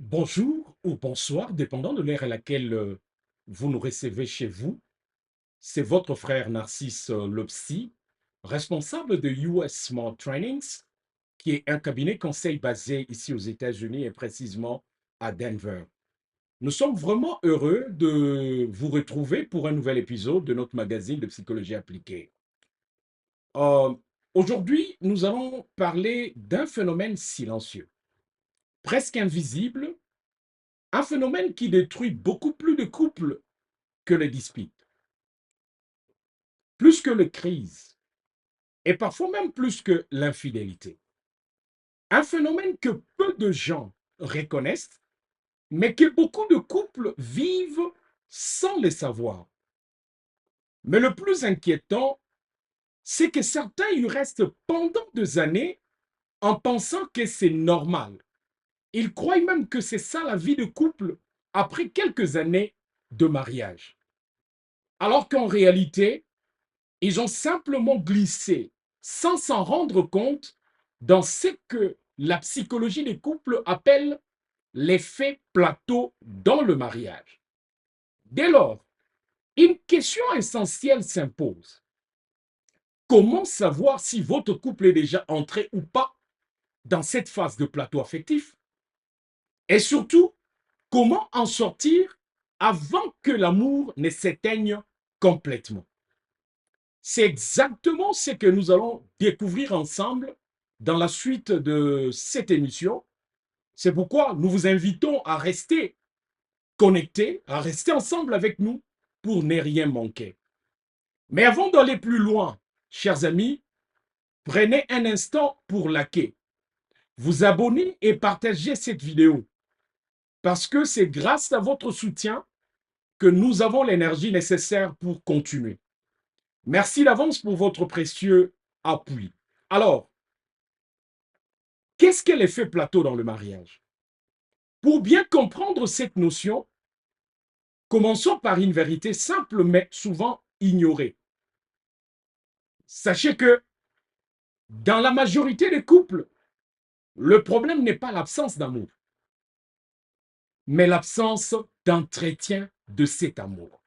Bonjour ou bonsoir, dépendant de l'ère à laquelle vous nous recevez chez vous. C'est votre frère Narcisse le psy, responsable de US Smart Trainings, qui est un cabinet conseil basé ici aux États-Unis et précisément à Denver. Nous sommes vraiment heureux de vous retrouver pour un nouvel épisode de notre magazine de psychologie appliquée. Euh, Aujourd'hui, nous allons parler d'un phénomène silencieux, presque invisible, un phénomène qui détruit beaucoup plus de couples que les disputes, plus que les crises, et parfois même plus que l'infidélité. Un phénomène que peu de gens reconnaissent, mais que beaucoup de couples vivent sans le savoir. Mais le plus inquiétant, c'est que certains y restent pendant des années en pensant que c'est normal. Ils croient même que c'est ça la vie de couple après quelques années de mariage. Alors qu'en réalité, ils ont simplement glissé, sans s'en rendre compte, dans ce que la psychologie des couples appelle l'effet plateau dans le mariage. Dès lors, une question essentielle s'impose. Comment savoir si votre couple est déjà entré ou pas dans cette phase de plateau affectif? Et surtout, comment en sortir avant que l'amour ne s'éteigne complètement? C'est exactement ce que nous allons découvrir ensemble dans la suite de cette émission. C'est pourquoi nous vous invitons à rester connectés, à rester ensemble avec nous pour ne rien manquer. Mais avant d'aller plus loin, chers amis, prenez un instant pour liker, vous abonner et partager cette vidéo parce que c'est grâce à votre soutien que nous avons l'énergie nécessaire pour continuer. Merci d'avance pour votre précieux appui. Alors, qu'est-ce qu'est l'effet plateau dans le mariage? Pour bien comprendre cette notion, commençons par une vérité simple mais souvent ignorée. Sachez que dans la majorité des couples, le problème n'est pas l'absence d'amour, mais l'absence d'entretien de cet amour.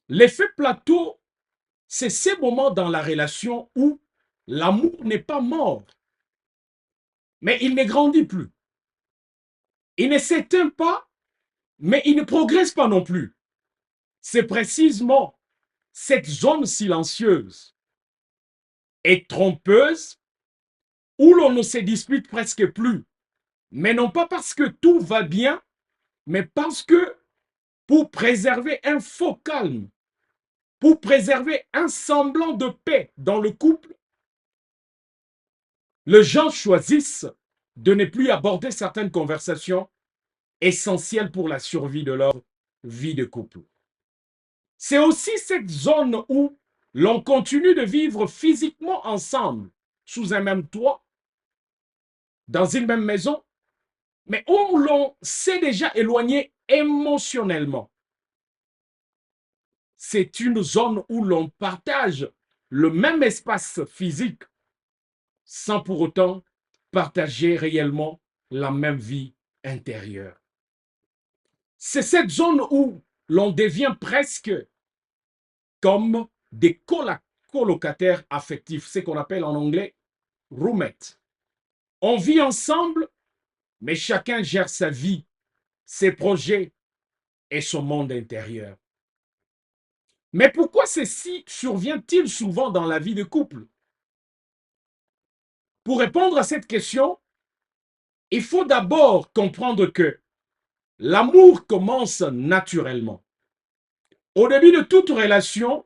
L'effet plateau, c'est ces moments dans la relation où l'amour n'est pas mort, mais il ne grandit plus. Il ne s'éteint pas, mais il ne progresse pas non plus. C'est précisément cette zone silencieuse et trompeuse où l'on ne se dispute presque plus. Mais non pas parce que tout va bien, mais parce que pour préserver un faux calme, pour préserver un semblant de paix dans le couple, les gens choisissent de ne plus aborder certaines conversations essentielles pour la survie de leur vie de couple. C'est aussi cette zone où l'on continue de vivre physiquement ensemble, sous un même toit, dans une même maison, mais où l'on s'est déjà éloigné émotionnellement. C'est une zone où l'on partage le même espace physique sans pour autant partager réellement la même vie intérieure. C'est cette zone où l'on devient presque comme des colocataires affectifs, ce qu'on appelle en anglais roommate. On vit ensemble, mais chacun gère sa vie, ses projets et son monde intérieur. Mais pourquoi ceci survient-il souvent dans la vie de couple? Pour répondre à cette question, il faut d'abord comprendre que l'amour commence naturellement. Au début de toute relation,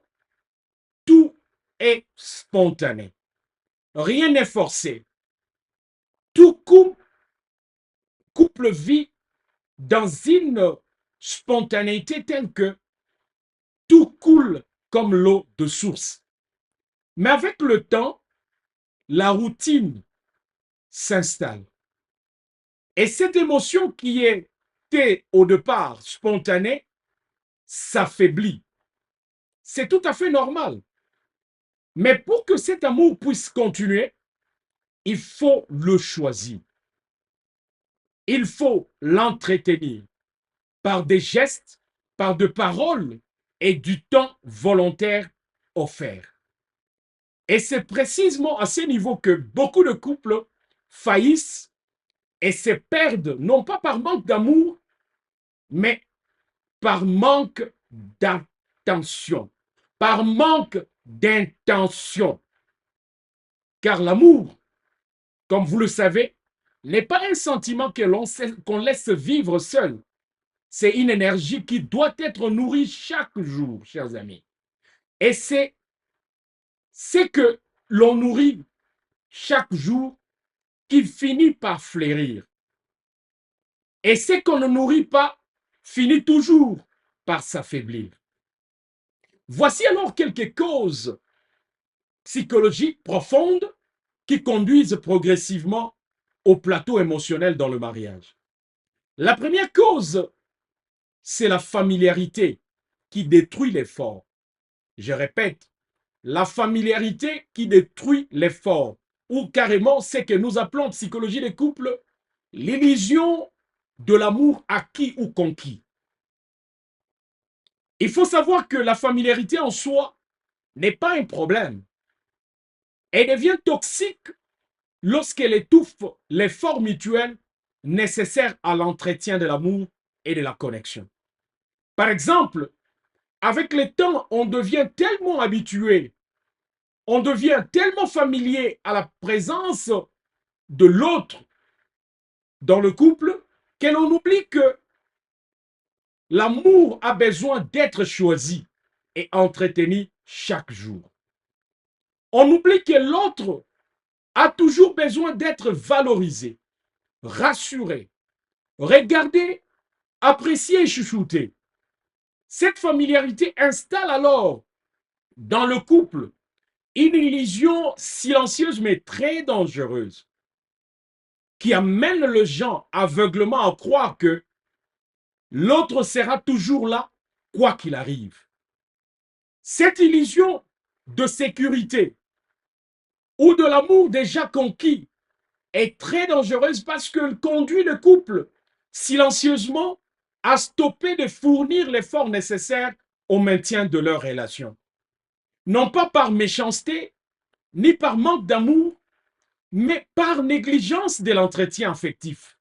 tout est spontané. Rien n'est forcé. Tout couple vit dans une spontanéité telle que tout coule comme l'eau de source. Mais avec le temps, la routine s'installe. Et cette émotion qui était au départ spontanée s'affaiblit. C'est tout à fait normal. Mais pour que cet amour puisse continuer, il faut le choisir. il faut l'entretenir par des gestes, par de paroles et du temps volontaire offert. Et c'est précisément à ce niveau que beaucoup de couples faillissent et se perdent, non pas par manque d'amour, mais par manque d'attention, par manque d'intention. Car l'amour, comme vous le savez, n'est pas un sentiment qu'on laisse vivre seul. C'est une énergie qui doit être nourrie chaque jour, chers amis. Et c'est ce que l'on nourrit chaque jour qui finit par fleurir. Et ce qu'on ne nourrit pas finit toujours par s'affaiblir. Voici alors quelques causes psychologiques profondes qui conduisent progressivement au plateau émotionnel dans le mariage. La première cause, c'est la familiarité qui détruit l'effort. Je répète, la familiarité qui détruit l'effort, ou carrément ce que nous appelons en psychologie des couples l'illusion de l'amour acquis ou conquis. Il faut savoir que la familiarité en soi n'est pas un problème. Elle devient toxique lorsqu'elle étouffe l'effort mutuel nécessaire à l'entretien de l'amour et de la connexion. Par exemple, avec le temps, on devient tellement habitué, on devient tellement familier à la présence de l'autre dans le couple que l'on oublie que l'amour a besoin d'être choisi et entretenu chaque jour. On oublie que l'autre a toujours besoin d'être valorisé, rassuré, regardé, apprécié et chouchouté. Cette familiarité installe alors dans le couple une illusion silencieuse mais très dangereuse qui amène le gens aveuglement à croire que l'autre sera toujours là, quoi qu'il arrive. Cette illusion de sécurité ou de l'amour déjà conquis est très dangereuse parce qu'elle conduit le couple silencieusement à stopper de fournir l'effort nécessaire au maintien de leur relation. Non pas par méchanceté, ni par manque d'amour, mais par négligence de l'entretien affectif.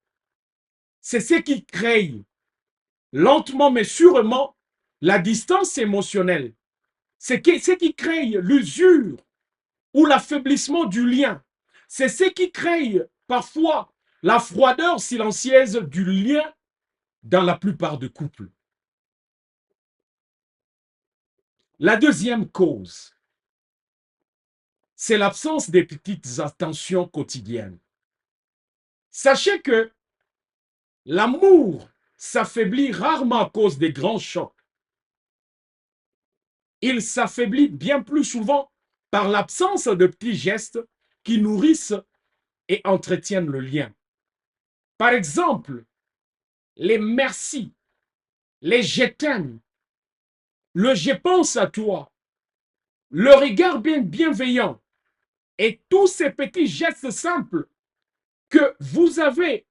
C'est ce qui crée, lentement mais sûrement, la distance émotionnelle. C'est ce qui crée l'usure ou l'affaiblissement du lien. C'est ce qui crée parfois la froideur silencieuse du lien dans la plupart des couples. La deuxième cause, c'est l'absence des petites attentions quotidiennes. Sachez que l'amour s'affaiblit rarement à cause des grands chocs. Il s'affaiblit bien plus souvent par l'absence de petits gestes qui nourrissent et entretiennent le lien. Par exemple, les merci, les je t'aime, le je pense à toi, le regard bienveillant et tous ces petits gestes simples que vous savez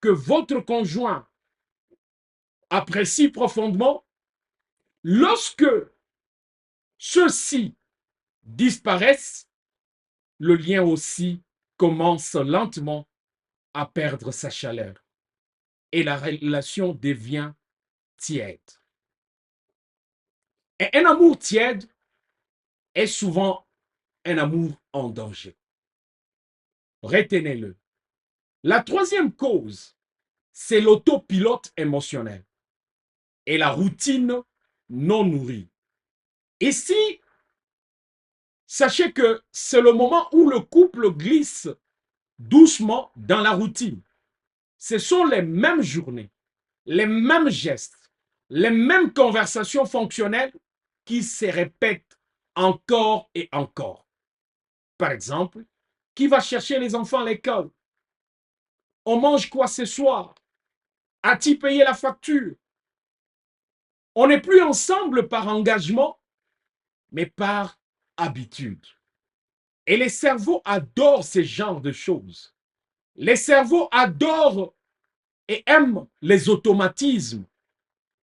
que votre conjoint apprécie profondément, lorsque ceux-ci disparaissent, le lien aussi commence lentement à perdre sa chaleur et la relation devient tiède. Et un amour tiède est souvent un amour en danger. Retenez-le. La troisième cause, c'est l'autopilote émotionnel et la routine non nourrie. Ici, sachez que c'est le moment où le couple glisse doucement dans la routine. Ce sont les mêmes journées, les mêmes gestes, les mêmes conversations fonctionnelles qui se répètent encore et encore. Par exemple, qui va chercher les enfants à l'école? On mange quoi ce soir? As-tu payé la facture? On n'est plus ensemble par engagement, mais par habitude. Et les cerveaux adorent ce genre de choses. Les cerveaux adorent et aiment les automatismes.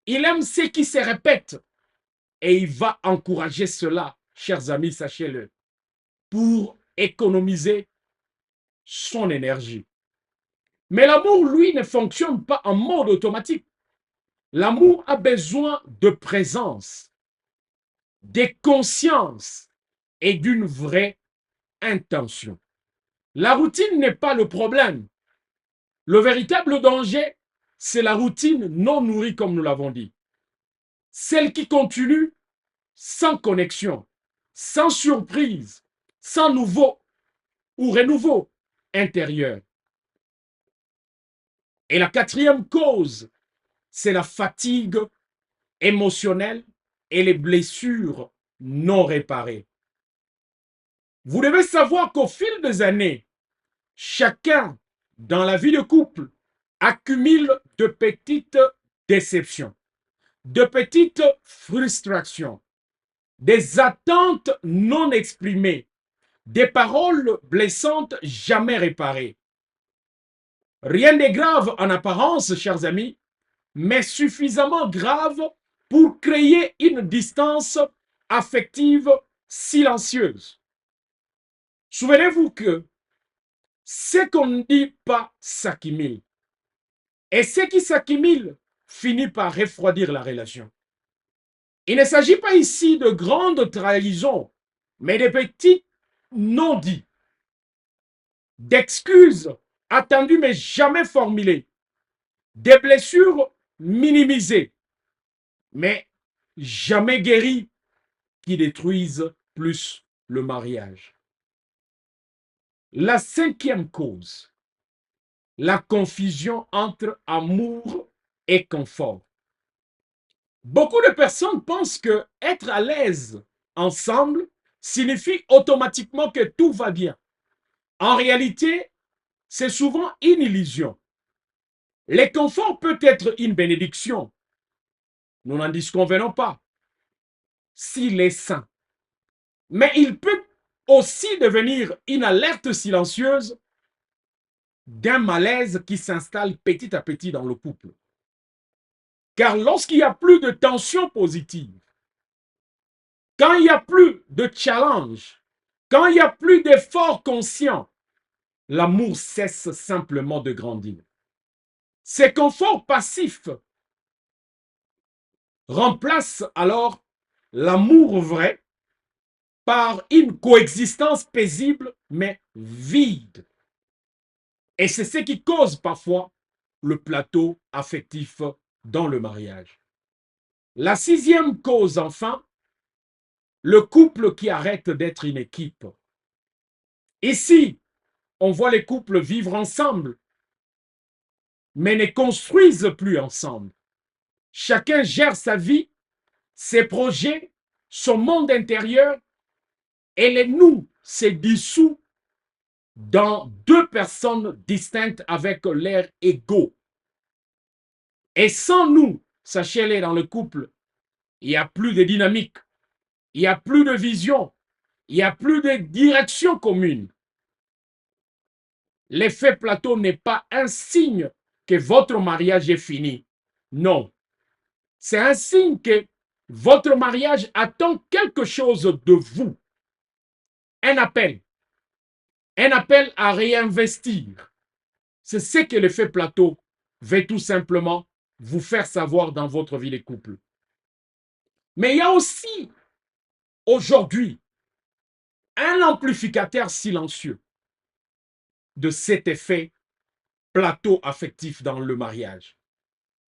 Il aime ce qui se répète. Et il va encourager cela, chers amis, sachez-le, pour économiser son énergie. Mais l'amour, lui, ne fonctionne pas en mode automatique. L'amour a besoin de présence, de conscience et d'une vraie intention. La routine n'est pas le problème. Le véritable danger, c'est la routine non nourrie, comme nous l'avons dit. Celle qui continue sans connexion, sans surprise, sans nouveau ou renouveau intérieur. Et la quatrième cause, c'est la fatigue émotionnelle et les blessures non réparées. Vous devez savoir qu'au fil des années, chacun dans la vie de couple accumule de petites déceptions, de petites frustrations, des attentes non exprimées, des paroles blessantes jamais réparées. Rien n'est grave en apparence, chers amis, mais suffisamment grave pour créer une distance affective silencieuse. Souvenez-vous que ce qu'on ne dit pas s'accumule. Et ce qui s'accumule finit par refroidir la relation. Il ne s'agit pas ici de grandes trahisons, mais de petits non-dits, d'excuses attendues mais jamais formulées, des blessures minimisées, mais jamais guéries, qui détruisent plus le mariage. La cinquième cause, la confusion entre amour et confort. Beaucoup de personnes pensent que être à l'aise ensemble signifie automatiquement que tout va bien. En réalité, c'est souvent une illusion. Le confort peut être une bénédiction. Nous n'en disconvenons pas. S'il est sain. Mais il peut aussi devenir une alerte silencieuse d'un malaise qui s'installe petit à petit dans le couple. Car lorsqu'il n'y a plus de tension positive, quand il n'y a plus de challenge, quand il n'y a plus d'effort conscient, l'amour cesse simplement de grandir. Ces conforts passifs remplacent alors l'amour vrai par une coexistence paisible mais vide. Et c'est ce qui cause parfois le plateau affectif dans le mariage. La sixième cause, enfin, le couple qui arrête d'être une équipe. Ici, on voit les couples vivre ensemble, mais ne construisent plus ensemble. Chacun gère sa vie, ses projets, son monde intérieur, et les nous se dissout dans deux personnes distinctes avec leur ego. Et sans nous, sachez-le, dans le couple, il n'y a plus de dynamique, il n'y a plus de vision, il n'y a plus de direction commune. L'effet plateau n'est pas un signe que votre mariage est fini. Non. C'est un signe que votre mariage attend quelque chose de vous. Un appel. Un appel à réinvestir. C'est ce que l'effet plateau veut tout simplement vous faire savoir dans votre vie de couple. Mais il y a aussi aujourd'hui un amplificateur silencieux de cet effet plateau affectif dans le mariage.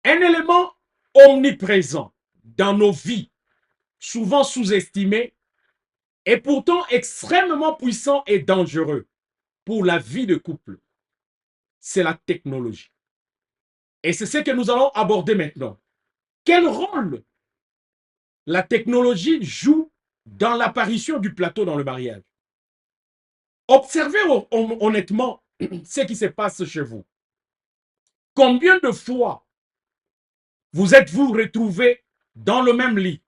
Un élément omniprésent dans nos vies, souvent sous-estimé, et pourtant extrêmement puissant et dangereux pour la vie de couple. C'est la technologie. Et c'est ce que nous allons aborder maintenant. Quel rôle la technologie joue dans l'apparition du plateau dans le mariage? Observez honnêtement ce qui se passe chez vous. Combien de fois vous êtes-vous retrouvés dans le même lit,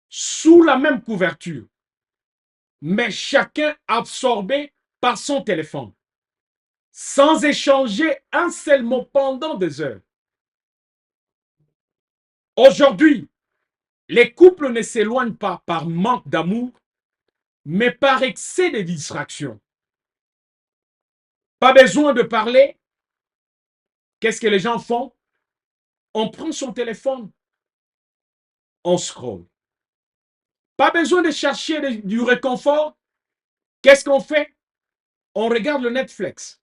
sous la même couverture, mais chacun absorbé par son téléphone? sans échanger un seul mot pendant des heures. Aujourd'hui, les couples ne s'éloignent pas par manque d'amour, mais par excès de distraction. Pas besoin de parler. Qu'est-ce que les gens font? On prend son téléphone, on scrolle. Pas besoin de chercher du réconfort. Qu'est-ce qu'on fait? On regarde le Netflix.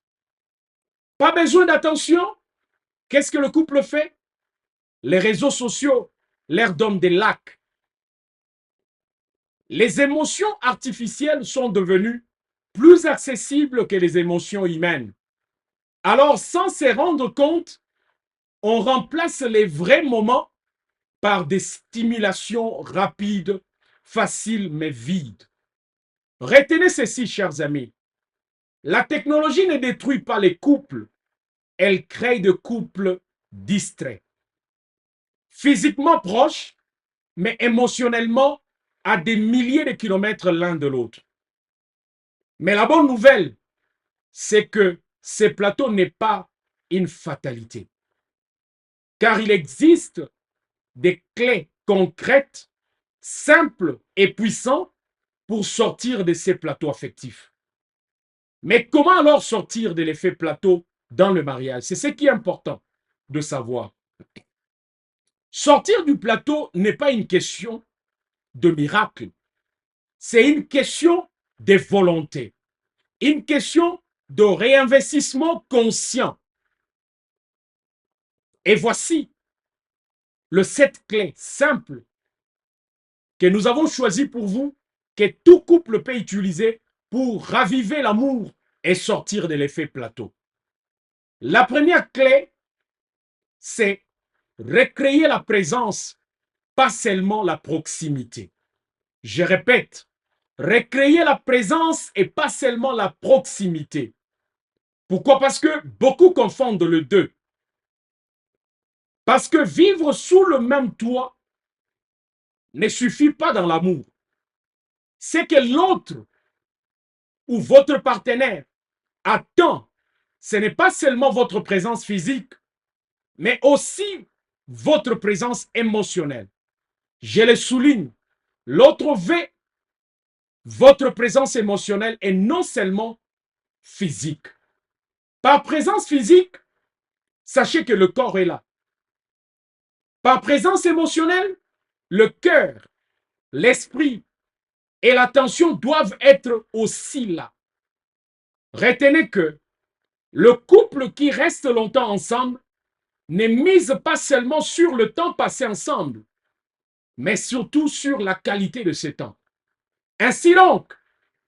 Pas besoin d'attention. Qu'est-ce que le couple fait? Les réseaux sociaux leur donnent des likes. Les émotions artificielles sont devenues plus accessibles que les émotions humaines. Alors, sans se rendre compte, on remplace les vrais moments par des stimulations rapides, faciles mais vides. Retenez ceci, chers amis. La technologie ne détruit pas les couples, elle crée des couples distraits. Physiquement proches, mais émotionnellement à des milliers de kilomètres l'un de l'autre. Mais la bonne nouvelle, c'est que ce plateau n'est pas une fatalité. Car il existe des clés concrètes, simples et puissantes pour sortir de ces plateaux affectifs. Mais comment alors sortir de l'effet plateau dans le mariage? C'est ce qui est important de savoir. Sortir du plateau n'est pas une question de miracle. C'est une question de volonté. Une question de réinvestissement conscient. Et voici le 7 clés simple que nous avons choisi pour vous, que tout couple peut utiliser pour raviver l'amour et sortir de l'effet plateau. La première clé, c'est recréer la présence, pas seulement la proximité. Je répète, recréer la présence et pas seulement la proximité. Pourquoi? Parce que beaucoup confondent le deux. Parce que vivre sous le même toit ne suffit pas dans l'amour. C'est que l'autre ou votre partenaire attend, ce n'est pas seulement votre présence physique, mais aussi votre présence émotionnelle. Je le souligne, l'autre veut votre présence émotionnelle et non seulement physique. Par présence physique, sachez que le corps est là. Par présence émotionnelle, le cœur, l'esprit et l'attention doivent être aussi là. Retenez que le couple qui reste longtemps ensemble ne mise pas seulement sur le temps passé ensemble, mais surtout sur la qualité de ce temps. Ainsi donc,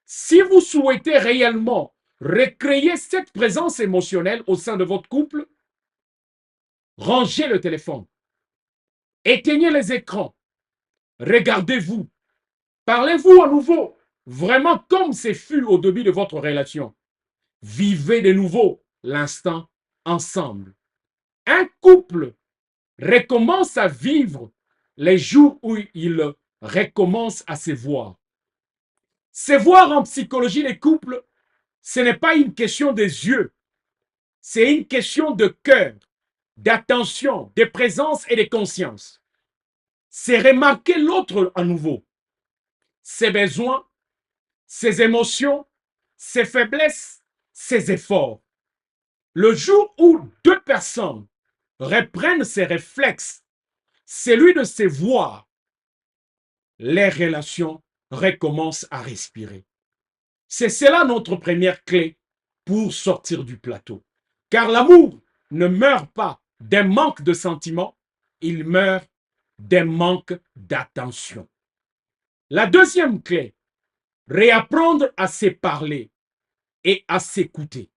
si vous souhaitez réellement recréer cette présence émotionnelle au sein de votre couple, rangez le téléphone, éteignez les écrans, regardez-vous, parlez-vous à nouveau, vraiment comme ce fut au début de votre relation. Vivez de nouveau l'instant ensemble. Un couple recommence à vivre les jours où il recommence à se voir. Se voir en psychologie des couples, ce n'est pas une question des yeux, c'est une question de cœur, d'attention, de présence et de conscience. C'est remarquer l'autre à nouveau, ses besoins, ses émotions, ses faiblesses, ses efforts. Le jour où deux personnes reprennent ces réflexes, celui de se voir, les relations recommencent à respirer. C'est cela notre première clé pour sortir du plateau. Car l'amour ne meurt pas d'un manque de sentiments, il meurt d'un manque d'attention. La deuxième clé, réapprendre à se parler et à s'écouter.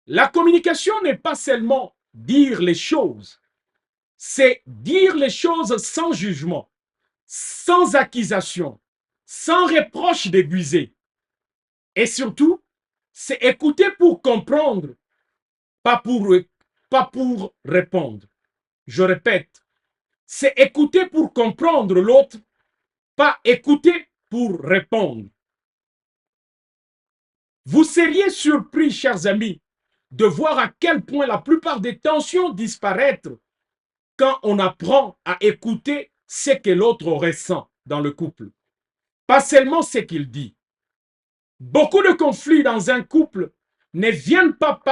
La communication n'est pas seulement dire les choses, c'est dire les choses sans jugement, sans accusation, sans reproche déguisé. Et surtout, c'est écouter pour comprendre, pas pour répondre. Je répète, c'est écouter pour comprendre l'autre, pas écouter pour répondre. Vous seriez surpris, chers amis, de voir à quel point la plupart des tensions disparaissent quand on apprend à écouter ce que l'autre ressent dans le couple. Pas seulement ce qu'il dit. Beaucoup de conflits dans un couple ne viennent pas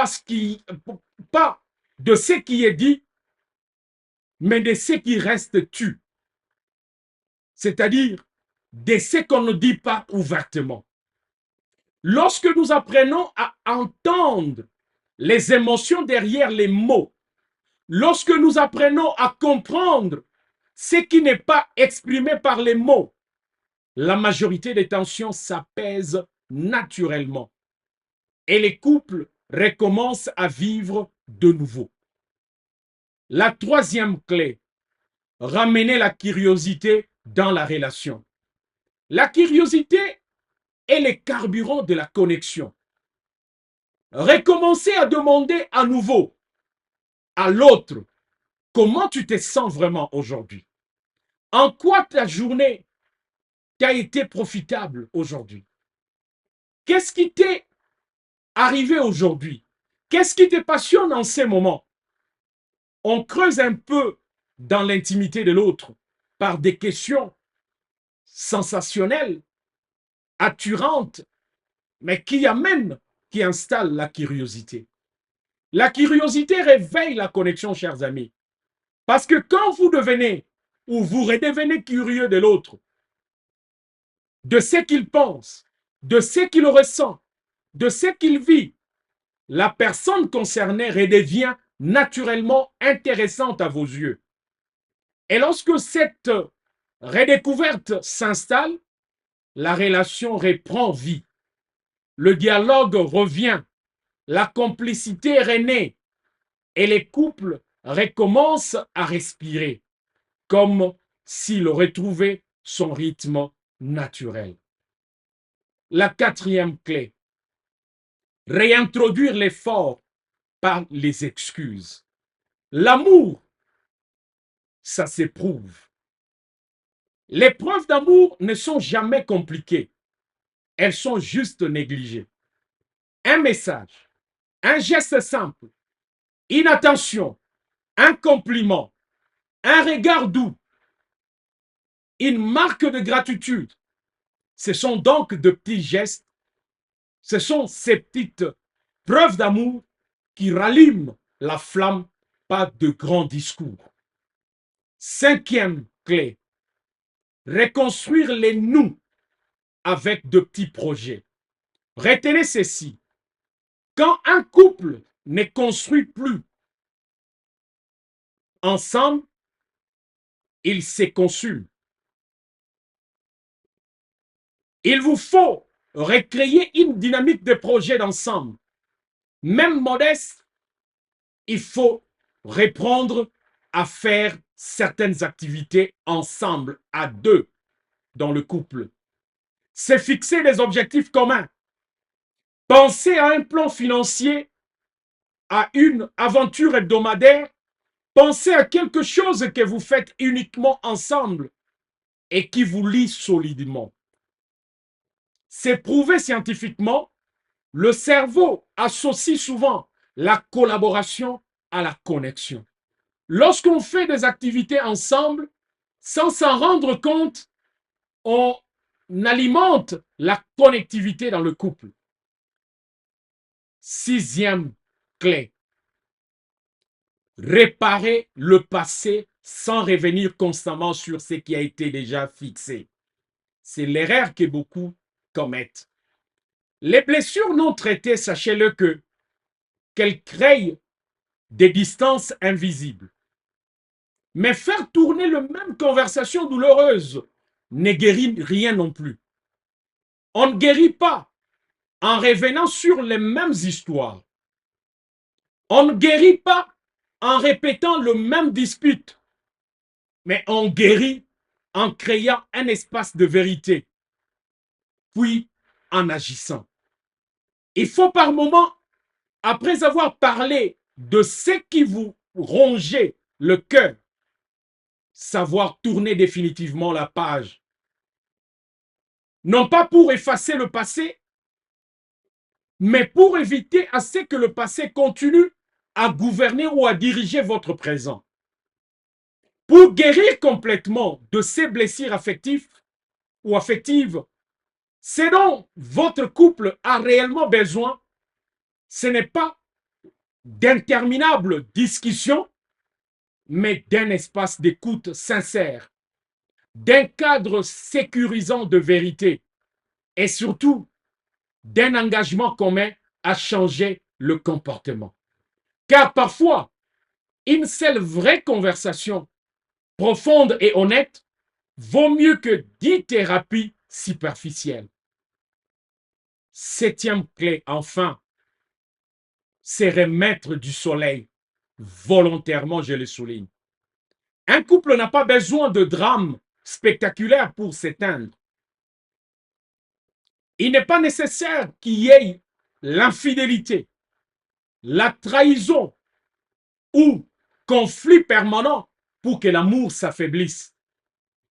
de ce qui est dit, mais de ce qui reste tu. C'est-à-dire de ce qu'on ne dit pas ouvertement. Lorsque nous apprenons à entendre les émotions derrière les mots, lorsque nous apprenons à comprendre ce qui n'est pas exprimé par les mots, la majorité des tensions s'apaisent naturellement et les couples recommencent à vivre de nouveau. La troisième clé, ramener la curiosité dans la relation. La curiosité est le carburant de la connexion. Recommencer à demander à nouveau à l'autre comment tu te sens vraiment aujourd'hui. En quoi ta journée t'a été profitable aujourd'hui? Qu'est-ce qui t'est arrivé aujourd'hui? Qu'est-ce qui te passionne en ces moments? On creuse un peu dans l'intimité de l'autre par des questions sensationnelles, attirantes, mais qui installent la curiosité. La curiosité réveille la connexion, chers amis. Parce que quand vous devenez ou vous redevenez curieux de l'autre, de ce qu'il pense, de ce qu'il ressent, de ce qu'il vit, la personne concernée redevient naturellement intéressante à vos yeux. Et lorsque cette redécouverte s'installe, la relation reprend vie. Le dialogue revient, la complicité renaît et les couples recommencent à respirer comme s'il retrouvait son rythme naturel. La quatrième clé, réintroduire l'effort par les excuses. L'amour, ça s'éprouve. Les preuves d'amour ne sont jamais compliquées. Elles sont juste négligées. Un message, un geste simple, une attention, un compliment, un regard doux, une marque de gratitude. Ce sont donc de petits gestes, ce sont ces petites preuves d'amour qui rallument la flamme, pas de grands discours. Cinquième clé, reconstruire les nous avec de petits projets. Retenez ceci, quand un couple ne construit plus ensemble, il se consume. Il vous faut recréer une dynamique de projet d'ensemble. Même modeste, il faut reprendre à faire certaines activités ensemble, à deux, dans le couple. C'est fixer des objectifs communs. Pensez à un plan financier, à une aventure hebdomadaire. Pensez à quelque chose que vous faites uniquement ensemble et qui vous lie solidement. C'est prouvé scientifiquement, le cerveau associe souvent la collaboration à la connexion. Lorsqu'on fait des activités ensemble, sans s'en rendre compte, on alimente la connectivité dans le couple. Sixième clé, réparer le passé sans revenir constamment sur ce qui a été déjà fixé. C'est l'erreur que beaucoup commettent. Les blessures non traitées, sachez-le qu'elles créent des distances invisibles. Mais faire tourner la même conversation douloureuse ne guérit rien non plus. On ne guérit pas en revenant sur les mêmes histoires. On ne guérit pas en répétant le même dispute, mais on guérit en créant un espace de vérité, puis en agissant. Il faut par moment, après avoir parlé de ce qui vous rongeait le cœur, savoir tourner définitivement la page. Non pas pour effacer le passé, mais pour éviter à ce que le passé continue à gouverner ou à diriger votre présent. Pour guérir complètement de ces blessures affectives ou affectives, ce dont votre couple a réellement besoin, ce n'est pas d'interminables discussions, mais d'un espace d'écoute sincère, d'un cadre sécurisant de vérité et surtout d'un engagement commun à changer le comportement. Car parfois, une seule vraie conversation profonde et honnête vaut mieux que 10 thérapies superficielles. Septième clé, enfin, c'est remettre du soleil. Volontairement, je le souligne. Un couple n'a pas besoin de drames spectaculaires pour s'éteindre. Il n'est pas nécessaire qu'il y ait l'infidélité, la trahison ou conflit permanent pour que l'amour s'affaiblisse.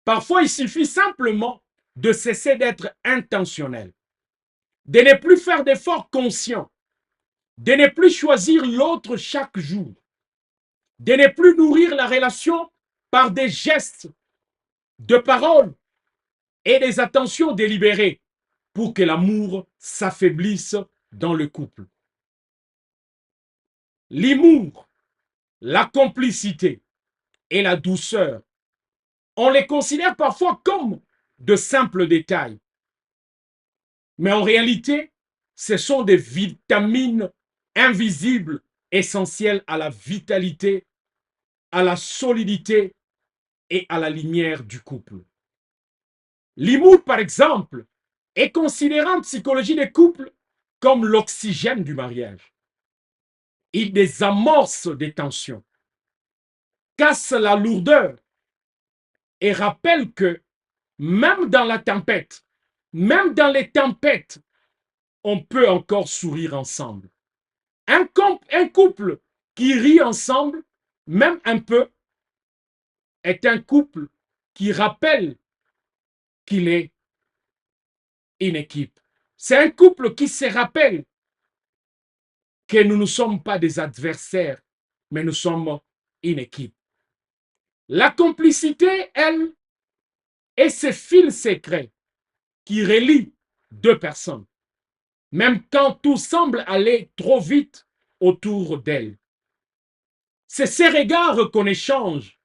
Parfois, il suffit simplement de cesser d'être intentionnel, de ne plus faire d'efforts conscients, de ne plus choisir l'autre chaque jour, de ne plus nourrir la relation par des gestes, de paroles et des attentions délibérées pour que l'amour s'affaiblisse dans le couple. L'humour, la complicité et la douceur, on les considère parfois comme de simples détails. Mais en réalité, ce sont des vitamines invisibles essentielles à la vitalité, à la solidité et à la lumière du couple. L'humour, par exemple, est considéré en psychologie des couples comme l'oxygène du mariage. Il désamorce des tensions, casse la lourdeur et rappelle que même dans la tempête, même dans les tempêtes, on peut encore sourire ensemble. Un couple qui rit ensemble, même un peu, est un couple qui rappelle qu'il est une équipe. C'est un couple qui se rappelle que nous ne sommes pas des adversaires, mais nous sommes une équipe. La complicité, elle, est ce fil secret qui relie deux personnes, même quand tout semble aller trop vite autour d'elle. C'est ces regards qu'on échange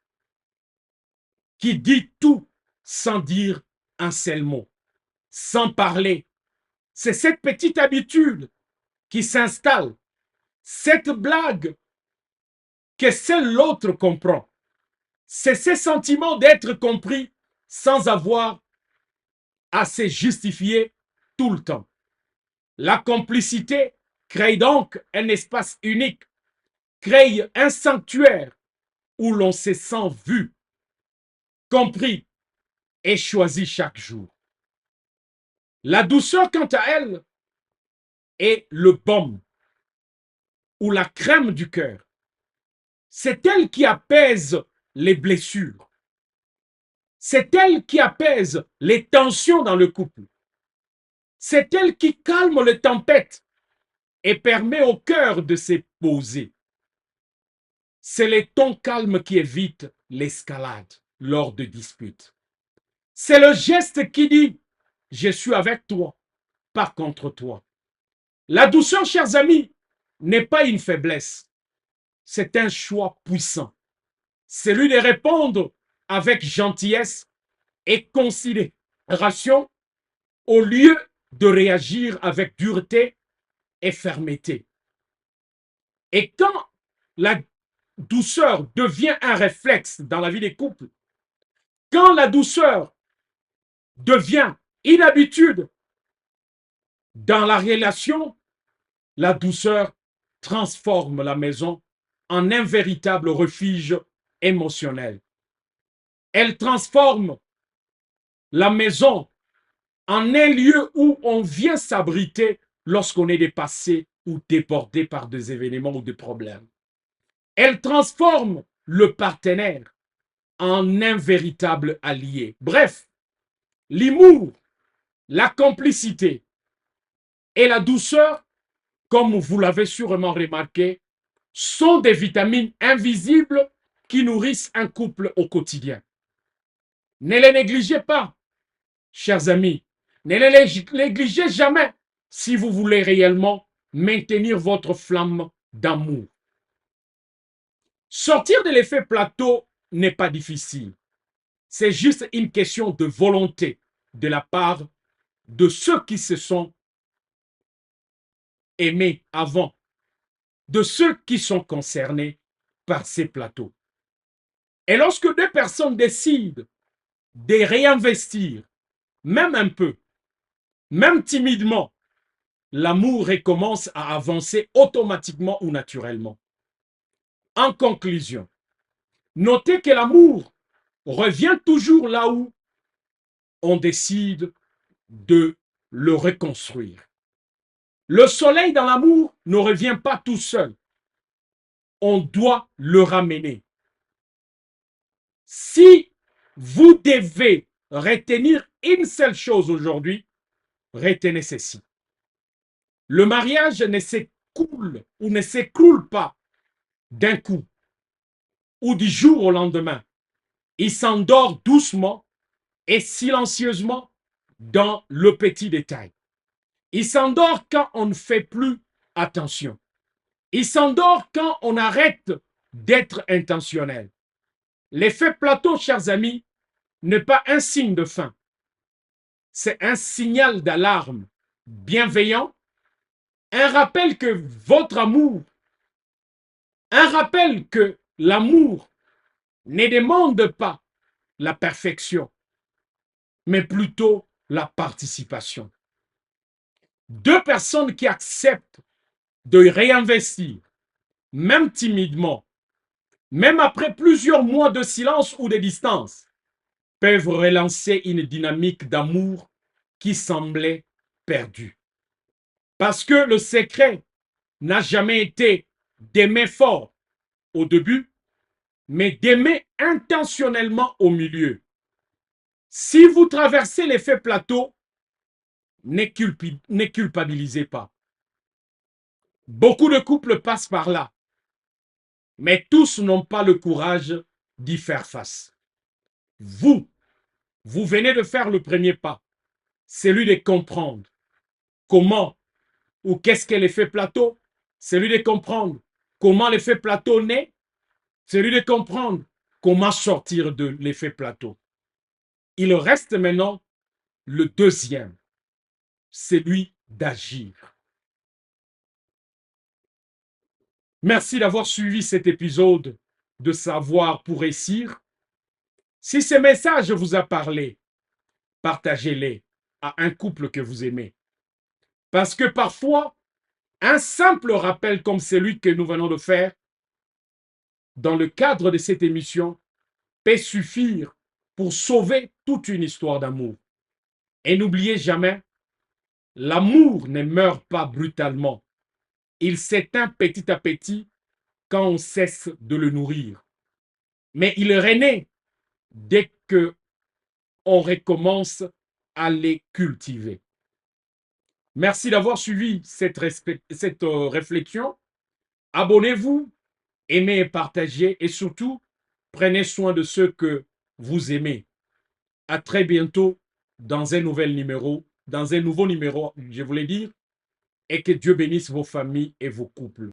qui dit tout sans dire un seul mot, sans parler. C'est cette petite habitude qui s'installe, cette blague que seul l'autre comprend. C'est ce sentiment d'être compris sans avoir à se justifier tout le temps. La complicité crée donc un espace unique, crée un sanctuaire où l'on se sent vu, compris et choisi chaque jour. La douceur, quant à elle, est le baume ou la crème du cœur. C'est elle qui apaise les blessures. C'est elle qui apaise les tensions dans le couple. C'est elle qui calme les tempêtes et permet au cœur de se poser. C'est le ton calme qui évite l'escalade lors de disputes. C'est le geste qui dit « Je suis avec toi, pas contre toi ». La douceur, chers amis, n'est pas une faiblesse. C'est un choix puissant. C'est lui de répondre avec gentillesse et considération au lieu de réagir avec dureté et fermeté. Et quand la douceur devient un réflexe dans la vie des couples, quand la douceur devient une habitude dans la relation, la douceur transforme la maison en un véritable refuge émotionnel. Elle transforme la maison en un lieu où on vient s'abriter lorsqu'on est dépassé ou débordé par des événements ou des problèmes. Elle transforme le partenaire en un véritable allié. Bref, l'humour, la complicité et la douceur comme vous l'avez sûrement remarqué, sont des vitamines invisibles qui nourrissent un couple au quotidien. Ne les négligez pas, chers amis. Ne les négligez jamais si vous voulez réellement maintenir votre flamme d'amour. Sortir de l'effet plateau n'est pas difficile. C'est juste une question de volonté de la part de ceux qui se sont aimés avant, de ceux qui sont concernés par ces plateaux. Et lorsque deux personnes décident de réinvestir, même un peu, même timidement, l'amour recommence à avancer automatiquement ou naturellement. En conclusion, notez que l'amour revient toujours là où on décide de le reconstruire. Le soleil dans l'amour ne revient pas tout seul. On doit le ramener. Si vous devez retenir une seule chose aujourd'hui, retenez ceci. Le mariage ne s'écoule ou ne s'écroule pas d'un coup ou du jour au lendemain. Il s'endort doucement et silencieusement dans le petit détail. Il s'endort quand on ne fait plus attention. Il s'endort quand on arrête d'être intentionnel. L'effet plateau, chers amis, n'est pas un signe de fin. C'est un signal d'alarme bienveillant, un rappel que votre amour, un rappel que l'amour ne demande pas la perfection, mais plutôt la participation. Deux personnes qui acceptent de réinvestir, même timidement, même après plusieurs mois de silence ou de distance, peuvent relancer une dynamique d'amour qui semblait perdue. Parce que le secret n'a jamais été d'aimer fort au début, mais d'aimer intentionnellement au milieu. Si vous traversez l'effet plateau, ne culpabilisez pas. Beaucoup de couples passent par là, mais tous n'ont pas le courage d'y faire face. Vous venez de faire le premier pas, celui de comprendre comment ou qu'est-ce qu'est l'effet plateau, celui de comprendre comment l'effet plateau naît, celui de comprendre comment sortir de l'effet plateau. Il reste maintenant le deuxième, celui d'agir. Merci d'avoir suivi cet épisode de Savoir pour réussir. Si ce message vous a parlé, partagez-les à un couple que vous aimez. Parce que parfois, un simple rappel comme celui que nous venons de faire dans le cadre de cette émission peut suffire pour sauver toute une histoire d'amour. Et n'oubliez jamais, l'amour ne meurt pas brutalement. Il s'éteint petit à petit quand on cesse de le nourrir. Mais il renaît dès que on recommence à les cultiver. Merci d'avoir suivi cette réflexion. Abonnez-vous, aimez et partagez et surtout, prenez soin de ceux que vous aimez. À très bientôt dans un nouveau numéro, je voulais dire, et que Dieu bénisse vos familles et vos couples.